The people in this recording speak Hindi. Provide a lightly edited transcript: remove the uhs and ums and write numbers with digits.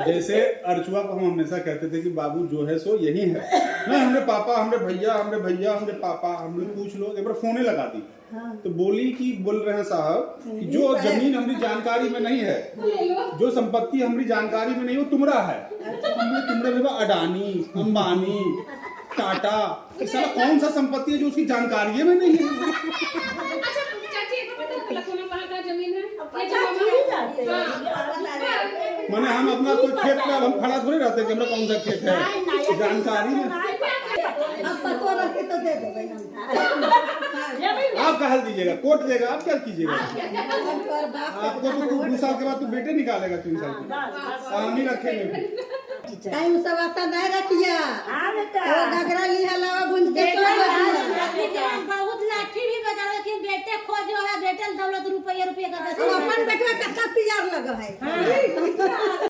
जैसे अर्चुआ को हम हमेशा कहते थे कि बाबू जो है सो यही है, नहीं हमरे पापा, हमरे भैया, हमरे पापा, हमने पूछ लो, एक बार फोने लगा दी तो बोली कि बोल रहे हैं साहब कि जो जमीन हमारी जानकारी में नहीं है, जो संपत्ति हमारी जानकारी में नहीं वो तुम्हारा है। तुमने भैया अडानी, अंबानी, टाटा, सारा कौन सा संपत्ति है जो उसकी जानकारी में नहीं है? मैंने हम अपना कोई खेत में हम खड़ा थोड़ी रहते कि हमें कौन सा खेत है जानकारी में। आप क्या हल दीजिएगा, कोर्ट देगा, आप क्या कीजिएगा? आपको तो 2 साल के बाद तो बेटे निकालेगा, 3 साल के हम ही रखेंगे। टाइम सब आता नहीं रखिया, वो घगरा लिया लावा बुंद के बहुत लाठी भी बजावे कि बेटे खोजो है, बेटे दौलत रुपया का अपन बेटवा कत्ता पियार लगा है।